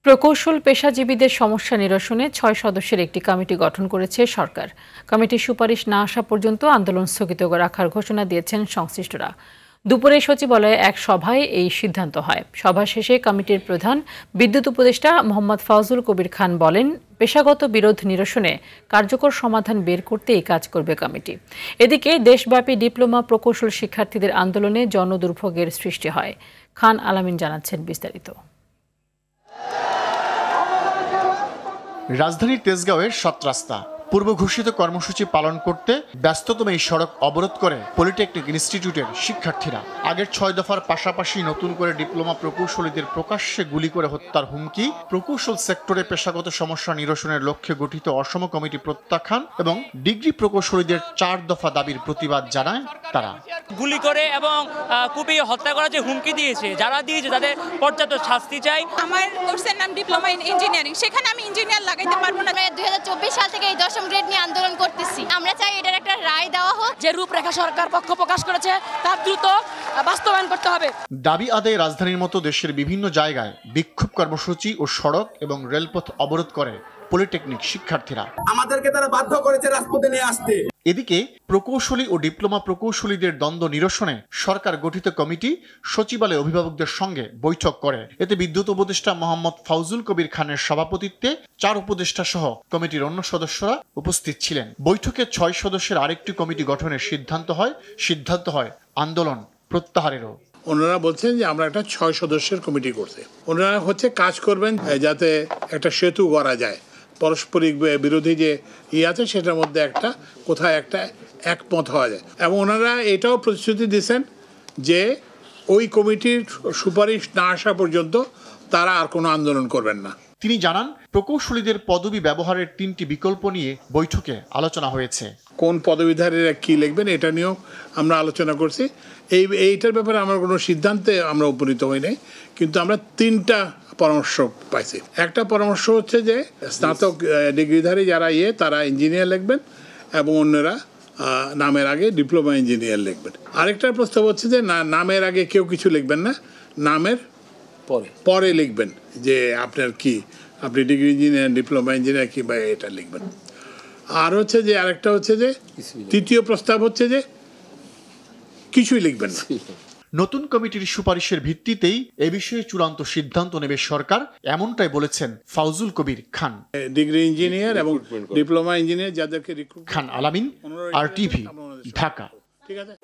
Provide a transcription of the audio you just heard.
প্রকৌশল পেশাজীবীদের সমস্যা নিরসনে ৬ সদস্যের একটি কমিটি গঠন করেছে সরকার। কমিটির সুপারিশ না আসা পর্যন্ত আন্দোলন স্থগিত রাখার ঘোষণা দিয়েছেন সংশ্লিষ্টরা। দুপুরে সচিবালয়ে এক সভায় এই সিদ্ধান্ত হয়। সভা শেষে কমিটির প্রধান বিদ্যুৎ উপদেষ্টা মোহাম্মদ ফাউজুল কবির খান বলেন, পেশাগত বিরোধ নিরসনে কার্যকর সমাধান বের করতে এই কাজ করবে কমিটি। এদিকে দেশব্যাপী ডিপ্লোমা প্রকৌশল শিক্ষার্থীদের আন্দোলনে জনদুর্ভোগের সৃষ্টি হয়। খান আলামিন জানাচ্ছেন বিস্তারিত। রাজধানীর তেজগাঁওয়ের সাতরাস্তা পূর্ব ঘোষিত কর্মসূচি পালন করতে ব্যস্ততম এই সড়ক অবরোধ করে পলিটেকনিক ইনস্টিটিউটের শিক্ষার্থীরা। আগের ৬ দফার পাশাপাশি নতুন করে ডিপ্লোমা প্রকৌশলীদের প্রকাশ্যে গুলি করে হত্যার হুমকি, প্রকৌশল সেক্টরে পেশাগত সমস্যা নিরসনের লক্ষ্যে গঠিত অসম কমিটি প্রত্যাখ্যান এবং ডিগ্রি প্রকৌশলীদের ৪ দফা দাবির প্রতিবাদ জানায় তারা। গুলি করে এবং কুপিয়ে হত্যা করার যে হুমকি দিয়েছে, যারা দিয়েছে তাদের পর্যাপ্ত শাস্তি চাই। আমার কোর্সের নাম ডিপ্লোমা ইন ইঞ্জিনিয়ারিং, সেখানে আমি ইঞ্জিনিয়ার লাগাইতে পারবো না। 2024 সাল থেকে এই 10ম গ্রেড নিয়ে আন্দোলন করতেছি। আমরা চাই এটার একটা রায় দেওয়া হোক। যে রূপরেখা সরকার পক্ষ প্রকাশ করেছে তার দ্রুত বাস্তবায়ন করতে হবে। দাবি আদায়ে রাজধানীর মতো দেশের বিভিন্ন জায়গায় বিক্ষোভ কর্মসূচি ও সড়ক এবং রেলপথ অবরোধ করে পলিটেকনিক শিক্ষার্থীরা। আমাদেরকে তারা বাধ্য করেছে রাজপথে নিয়ে আসতে। এদিকে প্রকৌশলী ও ডিপ্লোমা প্রকৌশলীদের দ্বন্দ্ব নিরসনে সরকার গঠিত কমিটি সচিবালয়ে অভিভাবকদের সঙ্গে বৈঠক করে। এতে বিদ্যুৎ উপদেষ্টা মোহাম্মদ ফাউজুল কবির খানের সভাপতিত্বে 4 উপদেষ্টা সহ কমিটির অন্য সদস্যরা উপস্থিত ছিলেন। বৈঠকে 6 সদস্যের আরেকটি কমিটি গঠনের সিদ্ধান্ত হয় আন্দোলন প্রত্যাহারেরও। ওনারা বলছেন যে আমরা একটা 6 সদস্যের কমিটি করতে, ওনারা কাজ করবেন যাতে একটা সেতু করা যায়। পারস্পরিক বিরোধী যে আছে সেটার মধ্যে কোথায় একটা একমত হওয়া যায়। এবং ওনারা এটাও প্রতিশ্রুতি দিয়েছেন যে ওই কমিটির সুপারিশ না আসা পর্যন্ত তারা আর কোনো আন্দোলন করবেন না। তিনি জানান, প্রকৌশলীদের পদবি ব্যবহারের 3টি বিকল্প নিয়ে বৈঠকে আলোচনা হয়েছে। কোন পদবিধারীরা কি লিখবেন এটা নিয়েও আমরা আলোচনা করছি। এইটার ব্যাপারে আমরা কোনো সিদ্ধান্তে আমরা উপনীত হই নাই, কিন্তু আমরা 3টা পরামর্শ পাইছি। একটা পরামর্শ হচ্ছে যে স্নাতক ডিগ্রিধারী যারা তারা ইঞ্জিনিয়ার লিখবেন এবং অন্যরা নামের আগে ডিপ্লোমা ইঞ্জিনিয়ার লিখবেন। আরেকটা প্রস্তাব হচ্ছে যে নামের আগে কেউ কিছু লিখবেন না, নামের পরে লিখবেন যে আপনি ডিগ্রি ইঞ্জিনিয়ার, ডিপ্লোমা ইঞ্জিনিয়ার কি বা এটা লিখবেন। আর হচ্ছে যে আরেকটা হচ্ছে যে তৃতীয় প্রস্তাব হচ্ছে যে কিছুই লিখবেন না। নতুন কমিটির সুপারিশের ভিত্তিতেই এ বিষয়ে চূড়ান্ত সিদ্ধান্ত নেবে সরকার, এমনটাই বলেছেন ফাউজুল কবির খান। ডিগ্রি ইঞ্জিনিয়ার এবং ডিপ্লোমা ইঞ্জিনিয়ার যাদেরকে খান আলামিন, RTV, ঢাকা। ঠিক আছে।